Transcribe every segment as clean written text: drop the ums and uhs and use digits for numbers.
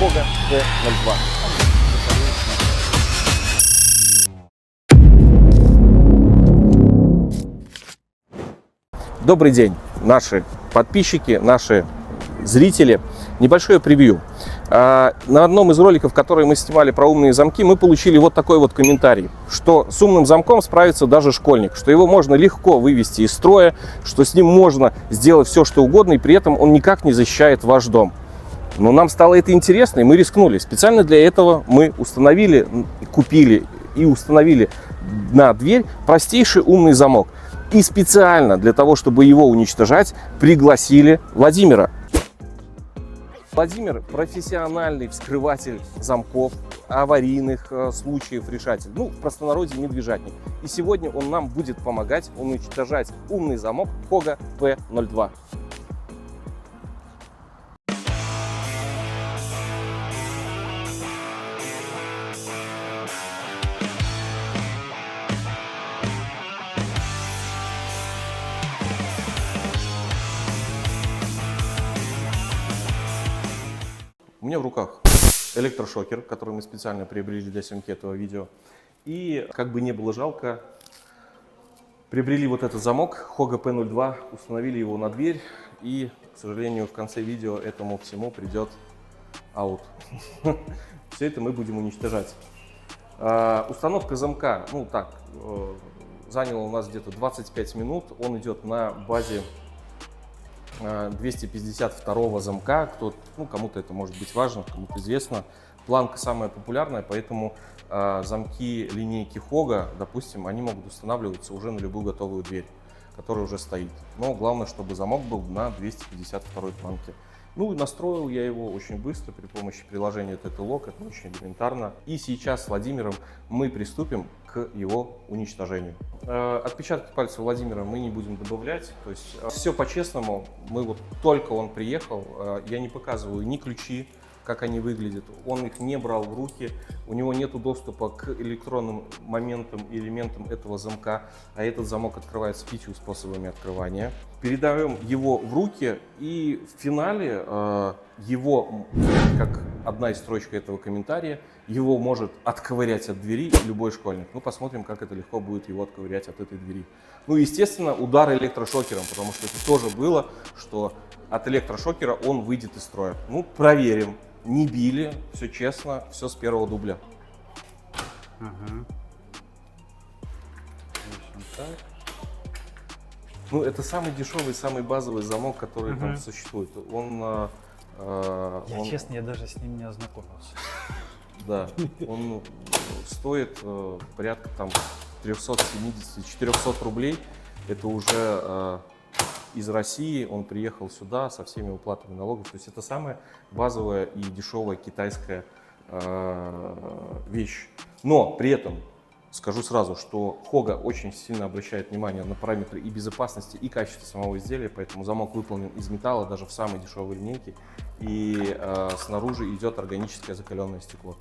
Хога P02. Добрый день, наши подписчики, наши зрители. Небольшое превью. На одном из роликов, которые мы снимали про умные замки, мы получили вот такой вот комментарий, что с умным замком справится даже школьник, что его можно легко вывести из строя, что с ним можно сделать все, что угодно, и при этом он никак не защищает ваш дом. Но нам стало это интересно, и мы рискнули. Специально для этого мы установили, купили и установили на дверь простейший умный замок. И специально для того, чтобы его уничтожать, пригласили Владимира. Владимир – профессиональный вскрыватель замков, аварийных случаев решатель. Ну, в простонародье медвежатник. И сегодня он нам будет помогать уничтожать умный замок Хога P02. У меня в руках электрошокер, который мы специально приобрели для съемки этого видео. И, как бы не было жалко, приобрели вот этот замок Хога P02, установили его на дверь. И, к сожалению, в конце видео этому всему придет аут. Все это мы будем уничтожать. Установка замка, ну так, заняла у нас где-то 25 минут. Он идет на базе 252 замка, кому-то это может быть важно, кому-то известно. Планка самая популярная, поэтому замки линейки Хога, допустим, они могут устанавливаться уже на любую готовую дверь, которая уже стоит. Но главное, чтобы замок был на 252 планке. Ну и настроил я его очень быстро при помощи приложения TT-Lock, это очень элементарно. И сейчас с Владимиром мы приступим к его уничтожению. Отпечатки пальцев Владимира мы не будем добавлять, то есть все по-честному. Только он приехал, я не показываю ни ключи, как они выглядят, он их не брал в руки, у него нет доступа к электронным моментам и элементам этого замка, а этот замок открывается 5 способами открывания. Передаем его в руки, и в финале его, как одна из строчек этого комментария, его может отковырять от двери любой школьник. Ну, посмотрим, как это легко будет его отковырять от этой двери. Ну, естественно, удар электрошокером, потому что это тоже было, что от электрошокера он выйдет из строя. Ну, проверим. Не били, все честно, все с первого дубля. Ага. Так. Ну, это самый дешевый, самый базовый замок, который там существует. Честно, я даже с ним не ознакомился. Да, он стоит порядка там 370-400 рублей. Это уже из России, он приехал сюда со всеми уплатами налогов. То есть это самая базовая и дешевая китайская вещь. Но при этом скажу сразу, что Хога очень сильно обращает внимание на параметры и безопасности, и качества самого изделия, поэтому замок выполнен из металла даже в самой дешевой линейке. И снаружи идет органическое закаленное стекло.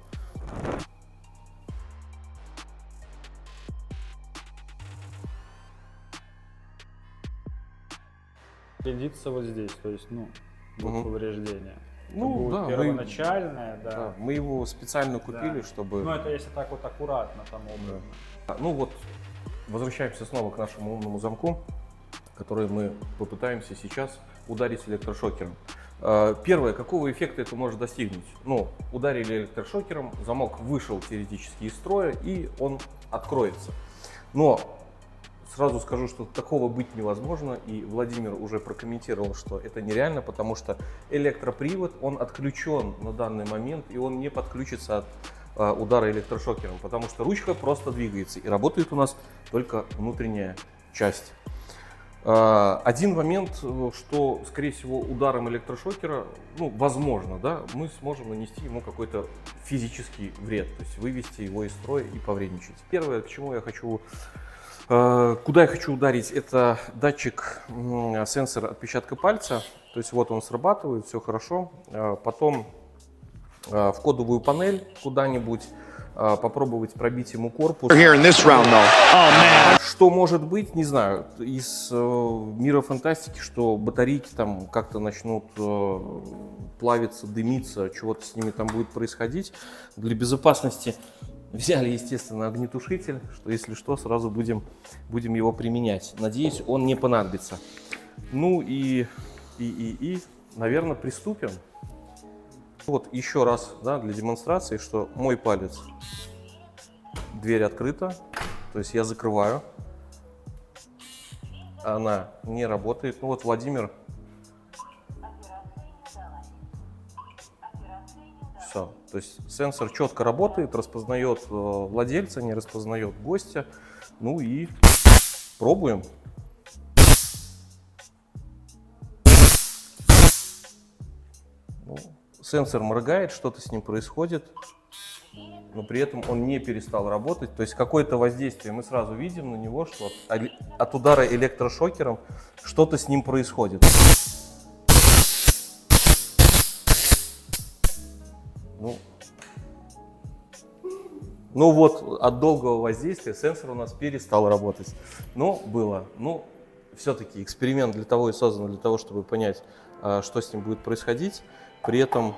Следится вот здесь, то есть, будет повреждение. Ну, будет да, первоначальное, да, мы его специально купили, чтобы... Ну, это если так вот аккуратно там образно. Ну вот, возвращаемся снова к нашему умному замку, который мы попытаемся сейчас ударить электрошокером. Первое, какого эффекта это может достигнуть? Ну, ударили электрошокером, замок вышел теоретически из строя, и он откроется. Но сразу скажу, что такого быть невозможно, и Владимир уже прокомментировал, что это нереально, потому что электропривод, он отключен на данный момент, и он не подключится от удара электрошокером, потому что ручка просто двигается, и работает у нас только внутренняя часть. Один момент, что, скорее всего, ударом электрошокера, возможно, да, мы сможем нанести ему какой-то физический вред, то есть вывести его из строя и повредничать. Первое, к чему я хочу... Куда я хочу ударить, это датчик, сенсор отпечатка пальца. То есть вот он срабатывает, все хорошо. Потом в кодовую панель куда-нибудь. попробовать пробить ему корпус. Here in this round, though. Что может быть, не знаю, из мира фантастики, что батарейки там как-то начнут плавиться, дымиться, чего-то с ними там будет происходить. Для безопасности взяли, естественно, огнетушитель, что если что, сразу будем его применять. Надеюсь, он не понадобится. Ну и наверное, приступим. Вот еще раз, да, для демонстрации, что мой палец, дверь открыта, то есть я закрываю, она не работает. Ну вот Владимир, все, то есть сенсор четко работает, распознает владельца, не распознает гостя. Ну и пробуем. Сенсор моргает, что-то с ним происходит, но при этом он не перестал работать. То есть какое-то воздействие мы сразу видим на него, что от удара электрошокером что-то с ним происходит. Ну вот, от долгого воздействия сенсор у нас перестал работать. Но было. Ну, все-таки эксперимент для того и создан, для того, чтобы понять, что с ним будет происходить. При этом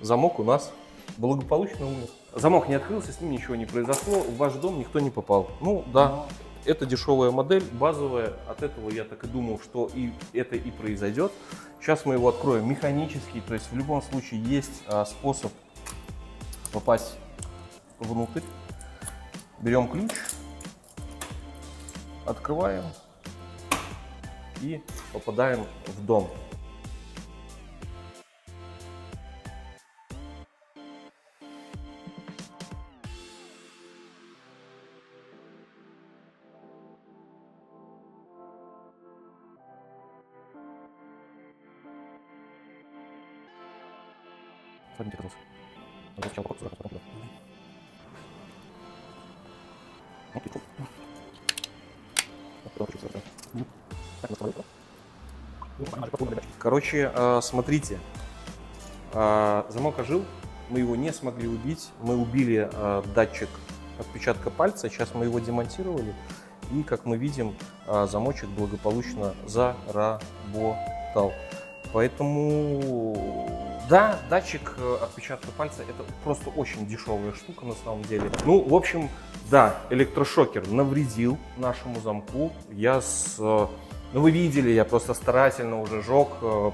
замок у нас благополучно умер. Замок не открылся, с ним ничего не произошло, в ваш дом никто не попал. Ну да, это дешевая модель, базовая, от этого я так и думал, что это и произойдет. Сейчас мы его откроем механически, то есть в любом случае есть способ попасть внутрь. Берем ключ, открываем и попадаем в дом. Короче, смотрите, замок ожил, мы его не смогли убить, мы убили датчик отпечатка пальца, сейчас мы его демонтировали, и, как мы видим, замочек благополучно заработал. Поэтому, да, датчик отпечатка пальца — это просто очень дешевая штука на самом деле. Ну, в общем, да, электрошокер навредил нашему замку. Ну, вы видели, я просто старательно уже жег на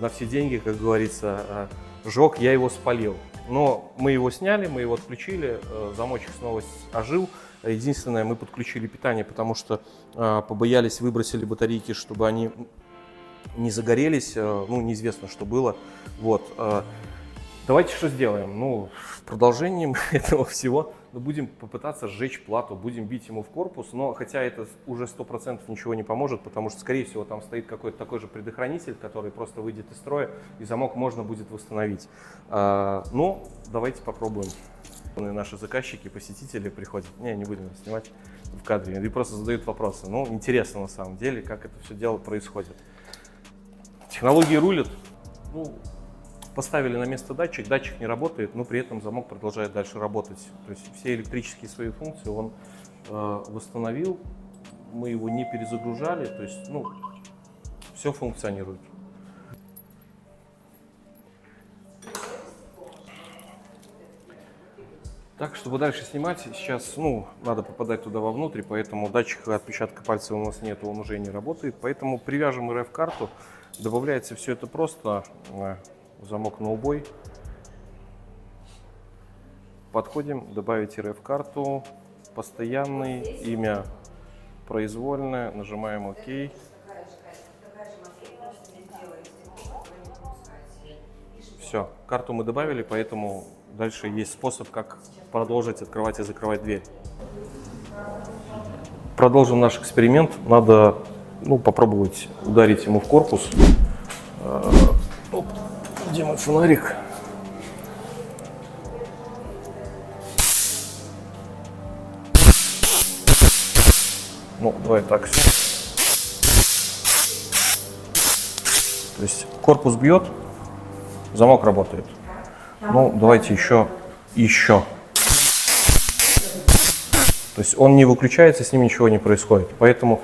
все деньги, как говорится, жег, я его спалил. Но мы его сняли, мы его отключили, замочек снова ожил. Единственное, мы подключили питание, потому что побоялись, выбросили батарейки, чтобы они не загорелись, ну, неизвестно, что было. Вот. Давайте что сделаем? Ну, продолжением этого всего будем попытаться сжечь плату, будем бить ему в корпус, но хотя это уже 100% ничего не поможет, потому что, скорее всего, там стоит какой-то такой же предохранитель, который просто выйдет из строя, и замок можно будет восстановить. Но давайте попробуем. Наши заказчики, посетители приходят, не будем снимать в кадре, и просто задают вопросы. Ну, интересно на самом деле, как это все дело происходит. Технологии рулят. Ну, поставили на место датчик, датчик не работает, но при этом замок продолжает дальше работать. То есть все электрические свои функции он восстановил, мы его не перезагружали, то есть, ну, все функционирует. Так, чтобы дальше снимать, сейчас, ну, надо попадать туда вовнутрь, поэтому датчика отпечатка пальца у нас нет, он уже не работает, поэтому привяжем RF-карту, добавляется все это просто. Замок на убой. Подходим, добавить RF-карту, постоянный, имя произвольное, нажимаем ОК. Все, карту мы добавили, поэтому дальше есть способ, как продолжить открывать и закрывать дверь. Продолжим наш эксперимент. Надо, ну, попробовать ударить ему в корпус. Где мой фонарик? Ну, давай так. То есть корпус бьет, замок работает. Ну, давайте еще. То есть он не выключается, с ним ничего не происходит. Поэтому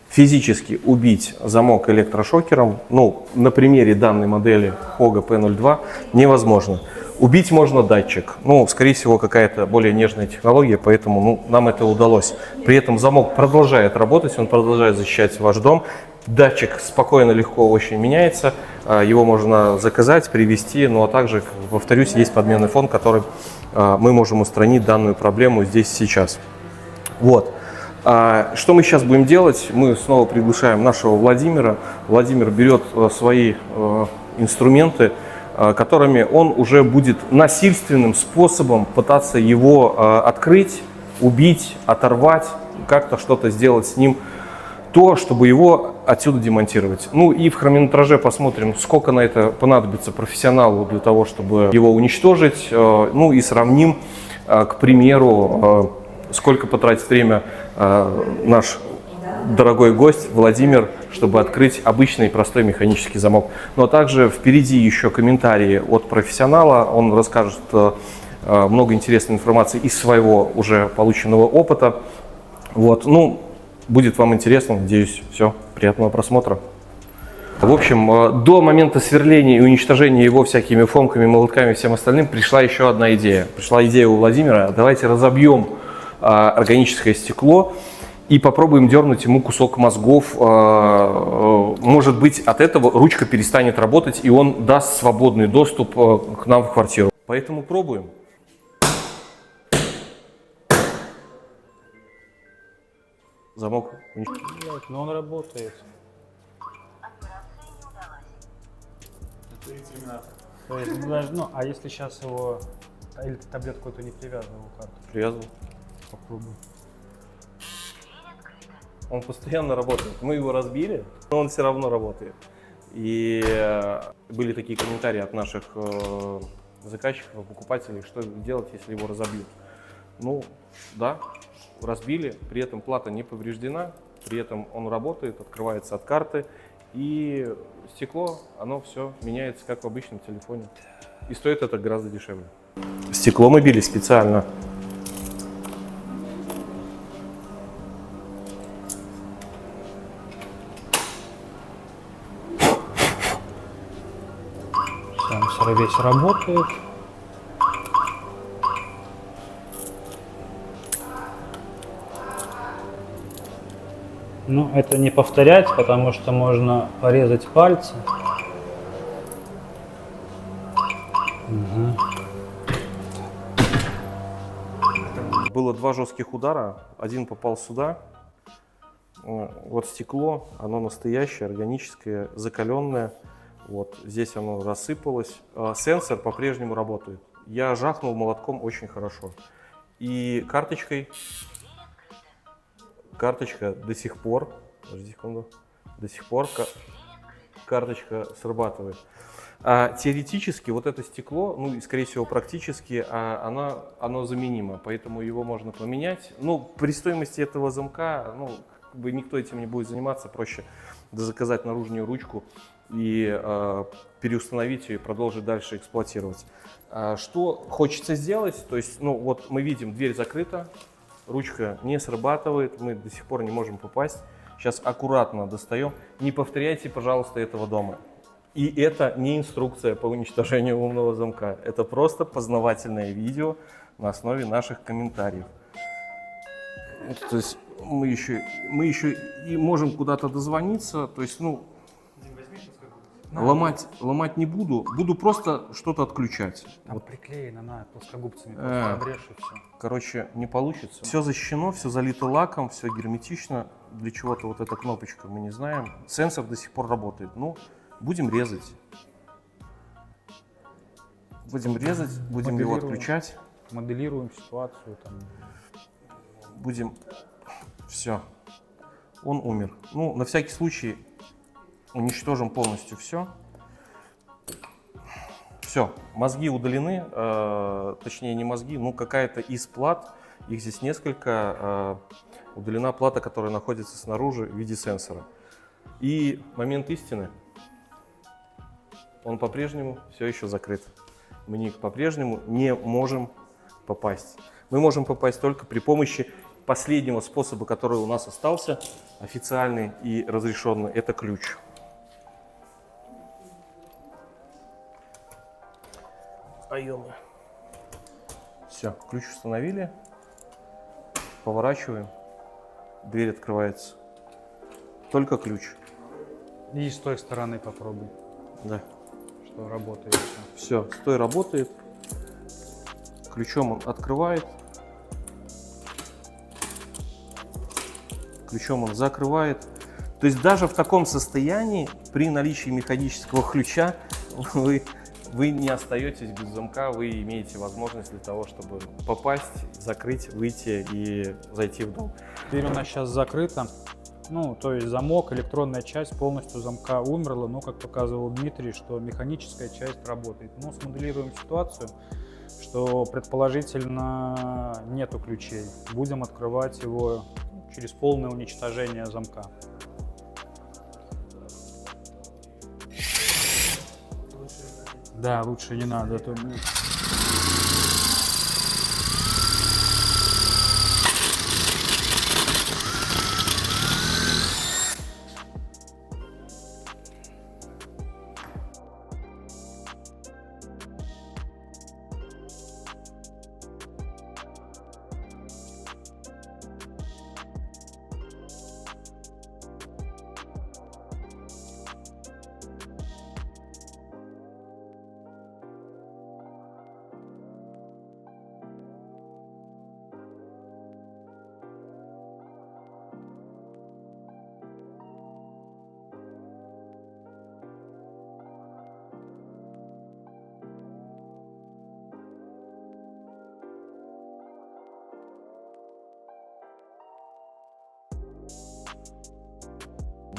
физически убить замок электрошокером, ну, на примере данной модели Hoga P02 невозможно. Убить можно датчик. Ну, скорее всего, какая-то более нежная технология, поэтому ну, нам это удалось. При этом замок продолжает работать, он продолжает защищать ваш дом. Датчик спокойно, легко очень меняется. Его можно заказать, привезти. Ну, а также, повторюсь, есть подменный фон, который мы можем устранить данную проблему здесь сейчас. Вот. Что мы сейчас будем делать? Мы снова приглашаем нашего Владимира. Владимир берет свои инструменты, которыми он уже будет насильственным способом пытаться его открыть, убить, оторвать, как-то что-то сделать с ним, то, чтобы его отсюда демонтировать. Ну и в хронометраже посмотрим, сколько на это понадобится профессионалу для того, чтобы его уничтожить. Ну и сравним, к примеру, сколько потратит время наш дорогой гость Владимир, чтобы открыть обычный простой механический замок. Но также впереди еще комментарии от профессионала. Он расскажет много интересной информации из своего уже полученного опыта. Вот, ну, будет вам интересно, надеюсь. Все, приятного просмотра. В общем, до момента сверления и уничтожения его всякими фомками, молотками и всем остальным пришла еще одна идея. Пришла идея у Владимира: давайте разобьем органическое стекло и попробуем дернуть ему кусок мозгов. Может быть, от этого ручка перестанет работать, и он даст свободный доступ к нам в квартиру. Поэтому пробуем. Замок. Но он работает. То есть, ну, а если сейчас его, или таблетку эту не привязывал к карту? Привязывал. Попробуй. Он постоянно работает. Мы его разбили, но он все равно работает. И были такие комментарии от наших заказчиков, покупателей, что делать, если его разобьют. Ну, да, разбили, при этом плата не повреждена, при этом он работает, открывается от карты, и стекло, оно все меняется, как в обычном телефоне. И стоит это гораздо дешевле. Стекло мы били специально. Сам весь работает. Ну, это не повторять, потому что можно порезать пальцы. Угу. Было два жестких удара, один попал сюда. Вот стекло, оно настоящее, органическое, закаленное. Вот здесь оно рассыпалось. Сенсор по-прежнему работает. Я жахнул молотком очень хорошо. И карточкой. Карточка до сих пор, подожди секунду, до сих пор карточка срабатывает. Теоретически вот это стекло, ну и скорее всего практически, оно заменимо, поэтому его можно поменять. Ну, при стоимости этого замка, ну, как бы никто этим не будет заниматься, проще заказать наружную ручку и переустановить ее и продолжить дальше эксплуатировать. Что хочется сделать, то есть, ну вот мы видим, дверь закрыта. Ручка не срабатывает, мы до сих пор не можем попасть. Сейчас аккуратно достаем. Не повторяйте, пожалуйста, этого дома. И это не инструкция по уничтожению умного замка. Это просто познавательное видео на основе наших комментариев. То есть мы еще и можем куда-то дозвониться. То есть, ну, ломать не буду. Буду просто что-то отключать. Там вот приклеено на плоскогубцами, обрежь и все. Короче, не получится. Все защищено, все залито лаком, все герметично. Для чего-то вот эта кнопочка, мы не знаем. Сенсор до сих пор работает. Ну, будем резать. Будем резать, будем его отключать. Моделируем ситуацию. Там. Будем... Все. Он умер. Ну, на всякий случай уничтожим полностью все. Все, мозги удалены, точнее не мозги, ну какая-то из плат, их здесь несколько, удалена плата, которая находится снаружи в виде сенсора. И момент истины, он по-прежнему все еще закрыт. мы никак по-прежнему не можем попасть. Мы можем попасть только при помощи последнего способа, который у нас остался, официальный и разрешенный, это ключ. Все, ключ установили, поворачиваем, дверь открывается. Только ключ. И с той стороны попробуй, Да. что работает. Все, стой работает. Ключом он открывает. Ключом он закрывает. То есть даже в таком состоянии, при наличии механического ключа, вы не остаетесь без замка, вы имеете возможность для того, чтобы попасть, закрыть, выйти и зайти в дом. Дверь у нас сейчас закрыта. Ну, то есть замок, электронная часть полностью замка умерла, но, как показывал Дмитрий, что механическая часть работает. Ну, смоделируем ситуацию, что предположительно нету ключей. Будем открывать его через полное уничтожение замка. Да, лучше не надо.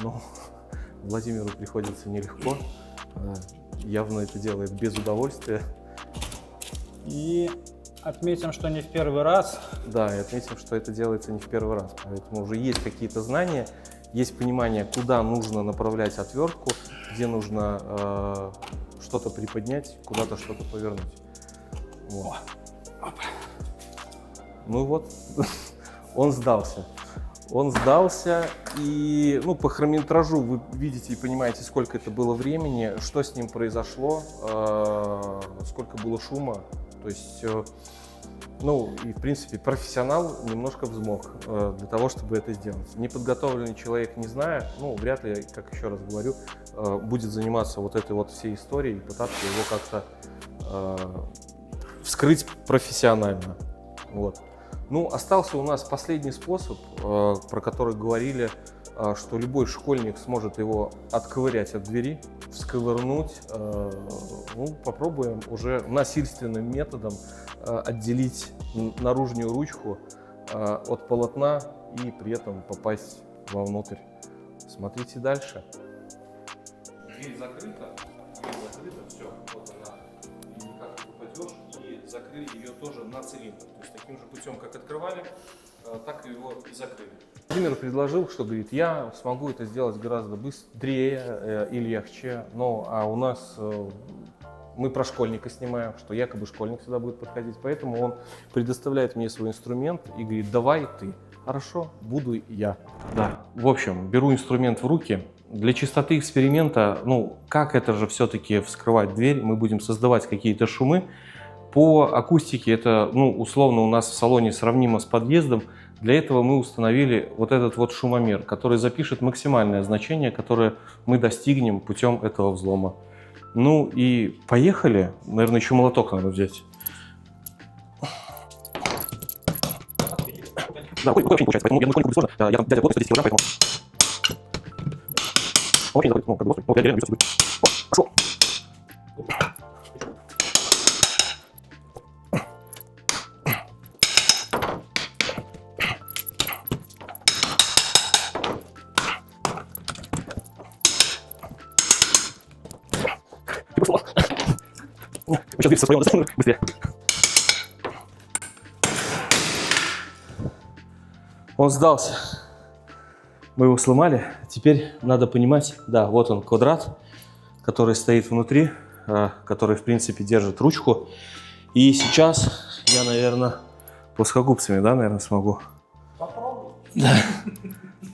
Но Владимиру приходится нелегко. Явно это делает без удовольствия. И отметим, что не в первый раз. Да, и отметим, что это делается не в первый раз. Поэтому уже есть какие-то знания, есть понимание, куда нужно направлять отвертку, где нужно что-то приподнять, куда-то что-то повернуть. Вот. Ну вот, он сдался. Он сдался, и ну, по хронометражу вы видите и понимаете, сколько это было времени, что с ним произошло, сколько было шума. То есть, ну и в принципе профессионал немножко взмок для того, чтобы это сделать. Неподготовленный человек, не зная, ну вряд ли, как еще раз говорю, будет заниматься вот этой вот всей историей и пытаться его как-то вскрыть профессионально. Вот. Ну, остался у нас последний способ, про который говорили, что любой школьник сможет его отковырять от двери, всковырнуть. Ну, попробуем уже насильственным методом отделить наружную ручку от полотна и при этом попасть вовнутрь. Смотрите дальше. Дверь закрыта, все, вот она. И никак не попадешь, и закрыли ее тоже на цилиндр. То есть таким же путем, как открывали, так и его и закрыли. Владимир предложил, что, говорит, я смогу это сделать гораздо быстрее и легче, но а у нас мы про школьника снимаем, что якобы школьник сюда будет подходить, поэтому он предоставляет мне свой инструмент и говорит, давай ты. Хорошо, буду я. Да, в общем, беру инструмент в руки. Для чистоты эксперимента, ну, как это же все-таки вскрывать дверь, мы будем создавать какие-то шумы. По акустике это, ну, условно у нас в салоне сравнимо с подъездом. Для этого мы установили вот этот вот шумомер, который запишет максимальное значение, которое мы достигнем путем этого взлома. Ну и поехали. Наверное, еще молоток надо взять. Да, очень получается, поэтому я школьнику будет сложно. Я там дядя год 110 килограмм, поэтому... Очень заходит, ну, как бы, ну, я реально бьюсь. Пошел. Ты пошел. Сейчас дверь со своего достану быстрее. Он сдался. Мы его сломали. Теперь надо понимать, да, вот он квадрат, который стоит внутри. который, в принципе, держит ручку. И сейчас я, наверное, плоскогубцами, да, наверное, смогу. Попробуй. Да.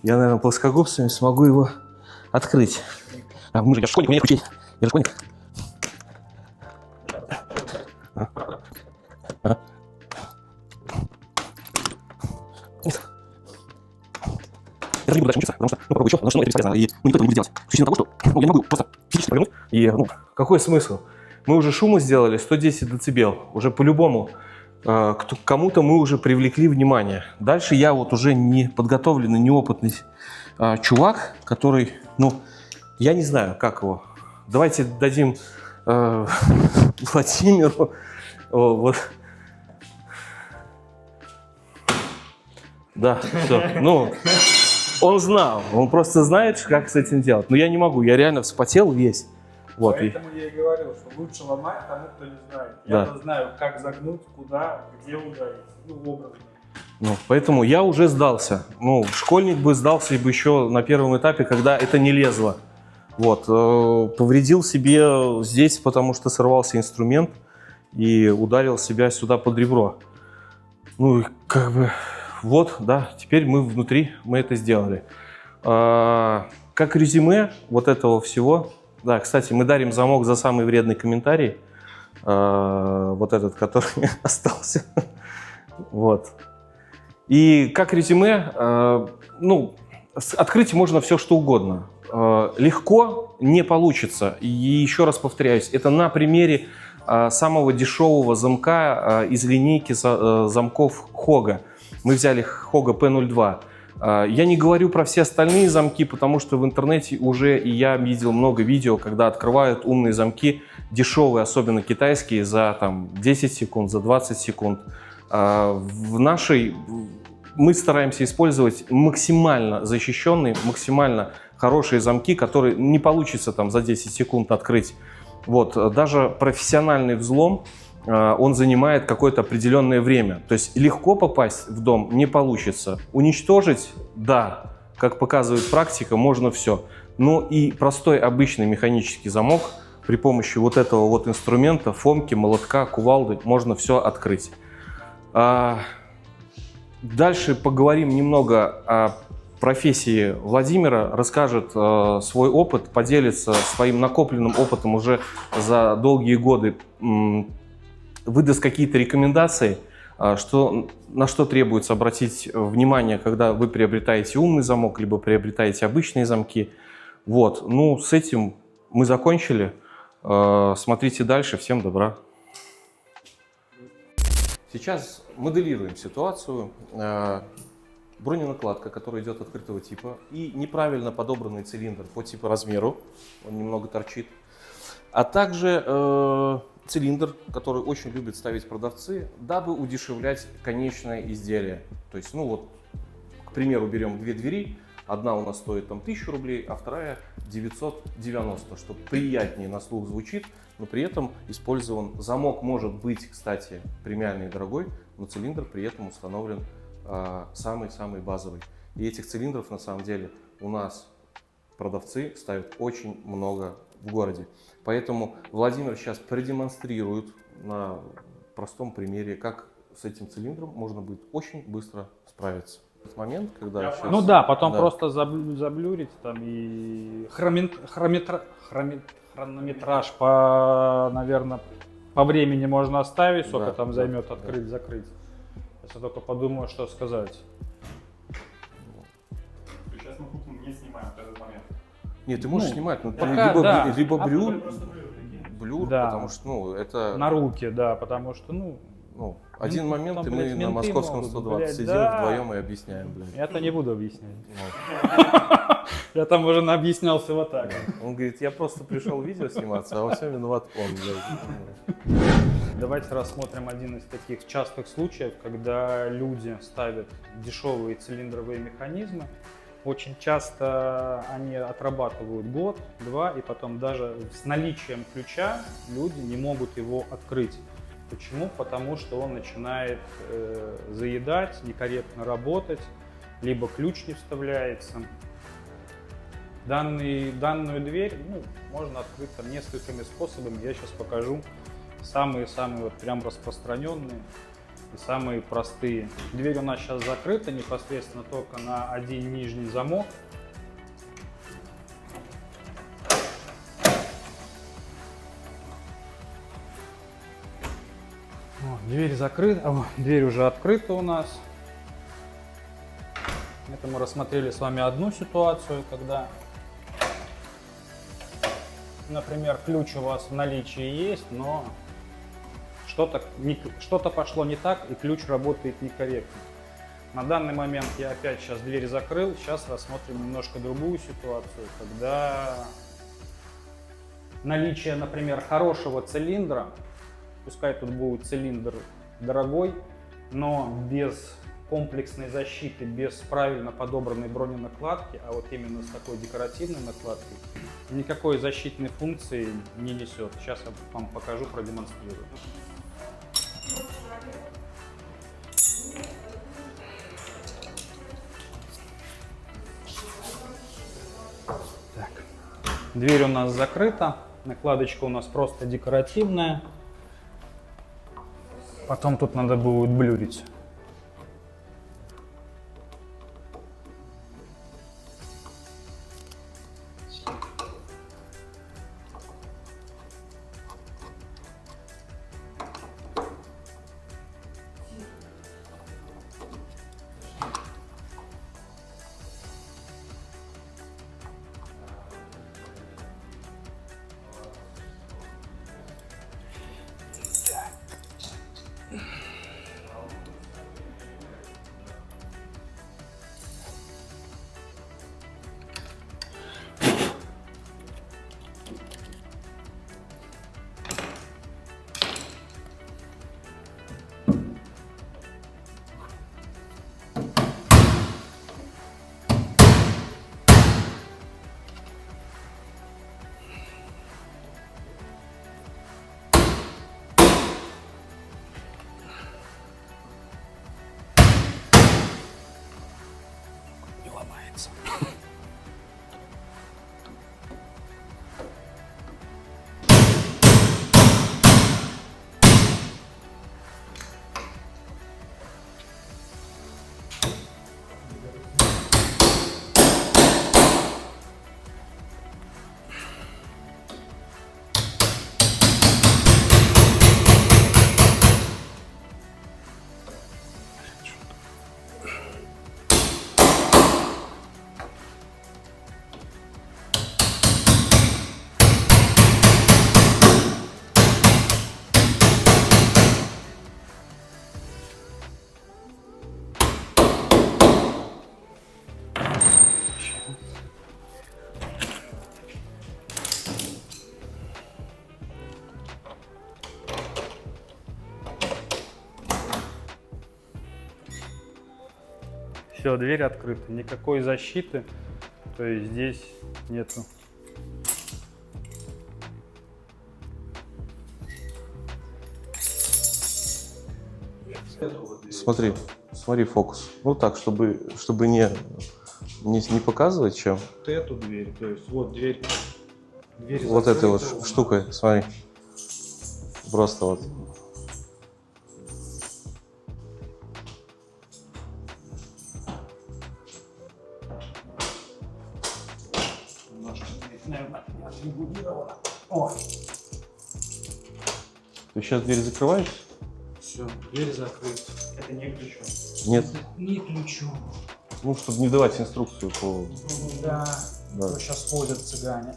Я, наверное, плоскогубцами смогу его открыть. А, я школьник, у меня ключей. Я же школьник. Я не буду дальше мучиться, потому что, попробую еще, потому что это бесполезно, и никто этого не будет делать. С причиной того, что я не могу просто физически повернуть, и, какой смысл? Мы уже шума сделали 110 дБ, уже по-любому кому-то мы уже привлекли внимание. Дальше я вот уже не подготовленный, неопытный чувак, который, я не знаю, как его. Давайте дадим Владимиру, вот. Да, все, он знал, он просто знает, как с этим делать. Но я не могу, я реально вспотел весь. Вот, Поэтому я и говорил, что лучше ломать тому, кто не знает. Я знаю, как загнуть, куда, где ударить, образно. Поэтому я уже сдался. Школьник бы сдался бы еще на первом этапе, когда это не лезло. Вот, повредил себе здесь, потому что сорвался инструмент и ударил себя сюда под ребро. Вот, да, теперь мы внутри, мы это сделали. Как резюме вот этого всего, да, кстати, мы дарим замок за самый вредный комментарий, вот этот, который остался, вот. И как резюме, открыть можно все, что угодно. Легко не получится, и еще раз повторяюсь, это на примере самого дешевого замка из линейки замков Хога. Мы взяли Хога P02. Я не говорю про все остальные замки, потому что в интернете уже и я видел много видео, когда открывают умные замки, дешевые, особенно китайские, за 10 секунд, за 20 секунд. Мы стараемся использовать максимально защищенные, максимально хорошие замки, которые не получится за 10 секунд открыть. Вот, даже профессиональный взлом, он занимает какое-то определенное время. То есть легко попасть в дом не получится. Уничтожить, да, как показывает практика, можно все. Но и простой обычный механический замок при помощи вот этого вот инструмента, фомки, молотка, кувалды, можно все открыть. Дальше поговорим немного о профессии Владимира, расскажет свой опыт, поделится своим накопленным опытом уже за долгие годы, выдаст какие-то рекомендации, на что требуется обратить внимание, когда вы приобретаете умный замок, либо приобретаете обычные замки. Вот, с этим мы закончили. Смотрите дальше. Всем добра. Сейчас моделируем ситуацию. Броненакладка, которая идет открытого типа, и неправильно подобранный цилиндр по типу размеру, он немного торчит, а также цилиндр, который очень любят ставить продавцы, дабы удешевлять конечное изделие. То есть, к примеру, берем две двери, одна у нас стоит 1000 рублей, а вторая 990, что приятнее на слух звучит, но при этом использован замок, может быть, кстати, премиальный и дорогой, но цилиндр при этом установлен самый-самый базовый. И этих цилиндров на самом деле у нас продавцы ставят очень много в городе. Поэтому Владимир сейчас продемонстрирует на простом примере, как с этим цилиндром можно будет очень быстро справиться. Этот момент, когда сейчас, потом просто заблюрить и хронометраж наверное, по времени можно оставить, сколько там займет открыть-закрыть. Я только подумаю, что сказать. Сейчас мы кухню не снимаем в этот момент. Нет, ты можешь снимать, но пока, либо блюр, да. потому что, это... На руки, да, потому что, один момент, и мы на Московском 120 сидим вдвоем и объясняем, блин. Я-то не буду объяснять. Я там уже объяснялся вот так. Он говорит, я просто пришел видео сниматься, а во всем виноват он, блядь. Давайте рассмотрим один из таких частых случаев, когда люди ставят дешевые цилиндровые механизмы. Очень часто они отрабатывают год-два, и потом даже с наличием ключа люди не могут его открыть. Почему? Потому что он начинает заедать, некорректно работать, либо ключ не вставляется. Данную дверь можно открыть там несколькими способами. Я сейчас покажу самые-самые вот прям распространенные и самые простые. Дверь у нас сейчас закрыта непосредственно только на один нижний замок. Дверь закрыта, дверь уже открыта у нас. Это мы рассмотрели с вами одну ситуацию, когда, например, ключ у вас в наличии есть, но что-то пошло не так, и ключ работает некорректно. На данный момент я опять сейчас дверь закрыл. Сейчас рассмотрим немножко другую ситуацию, когда наличие, например, хорошего цилиндра, пускай тут будет цилиндр дорогой, но без комплексной защиты, без правильно подобранной броненакладки, а вот именно с такой декоративной накладкой, никакой защитной функции не несет. Сейчас я вам покажу, продемонстрирую. Так. Дверь у нас закрыта, накладочка у нас просто декоративная. Потом тут надо будет блюрить. Все, дверь открыта, никакой защиты, то есть здесь нету. Смотри фокус. Ну так, чтобы не показывать, чем. Вот эту дверь, то есть вот дверь вот этой вот штукой, смотри. Просто вот. О. Ты сейчас дверь закрываешь? Все, дверь закрыта. Это не ключом. Нет. Не ключом. Ну, чтобы не давать инструкцию по... Да. Да. Сейчас ходят цыгане.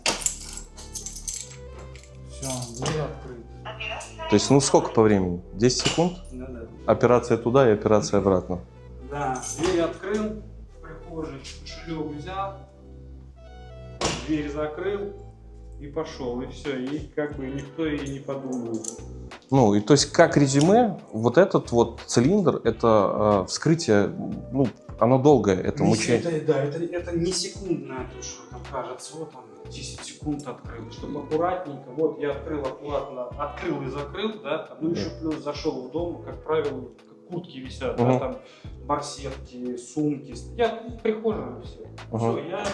Все, дверь открыта. То есть, ну сколько по времени? 10 секунд? Да. Операция туда и операция обратно. Да, дверь открыл, в прихожей кошелек взял, дверь закрыл и пошел, и все, и как бы никто и не подумает. Ну, и то есть, как резюме, вот этот вот цилиндр, это вскрытие, ну, оно долгое, это мучение. Это не секундное, то, что там кажется, вот там 10 секунд открыл, чтобы аккуратненько, вот я открыл аккуратно, открыл и закрыл, да, ну еще плюс зашел в дом, как правило, как куртки висят, да, там барсетки, сумки, я в прихожей все, все, я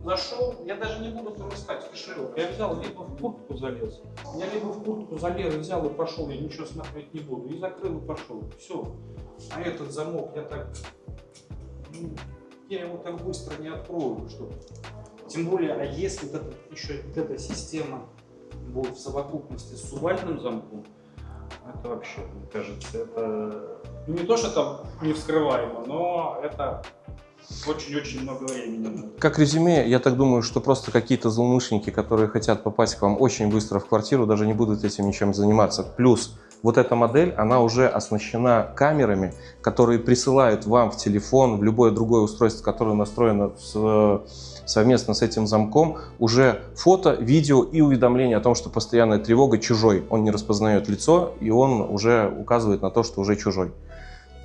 Зашел, я даже не буду там искать кошелек. Я взял, либо в куртку залез. Я либо в куртку залез, взял и пошел, я ничего смотреть не буду. И закрыл и пошел. Все. А этот замок я так... Ну, я его так быстро не открою, что... Тем более, а если вот еще вот эта система будет в совокупности с сувальным замком, это вообще, мне кажется, это ну, не то, что там не вскрываемо, но это очень-очень много времени. Как резюме, я так думаю, что просто какие-то злоумышленники, которые хотят попасть к вам очень быстро в квартиру, даже не будут этим ничем заниматься. Плюс вот эта модель, она уже оснащена камерами, которые присылают вам в телефон, в любое другое устройство, которое настроено совместно с этим замком, уже фото, видео и уведомление о том, что постоянная тревога чужой. Он не распознает лицо, и он уже указывает на то, что уже чужой.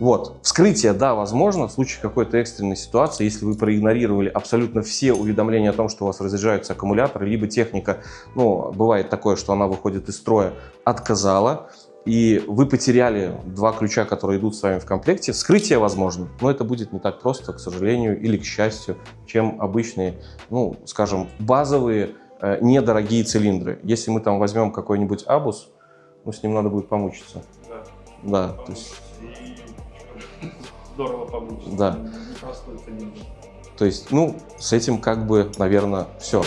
Вот. Вскрытие, да, возможно, в случае какой-то экстренной ситуации, если вы проигнорировали абсолютно все уведомления о том, что у вас разряжаются аккумуляторы, либо техника, ну, бывает такое, что она выходит из строя, отказала, и вы потеряли 2 ключа, которые идут с вами в комплекте, вскрытие возможно, но это будет не так просто, к сожалению, или к счастью, чем обычные, ну, скажем, базовые, недорогие цилиндры. Если мы там возьмем какой-нибудь Абус, ну, с ним надо будет помучиться. Да, то есть... Здорово помучиться. Да. Непростой цилиндр. То есть, ну, с этим как бы, наверное, все.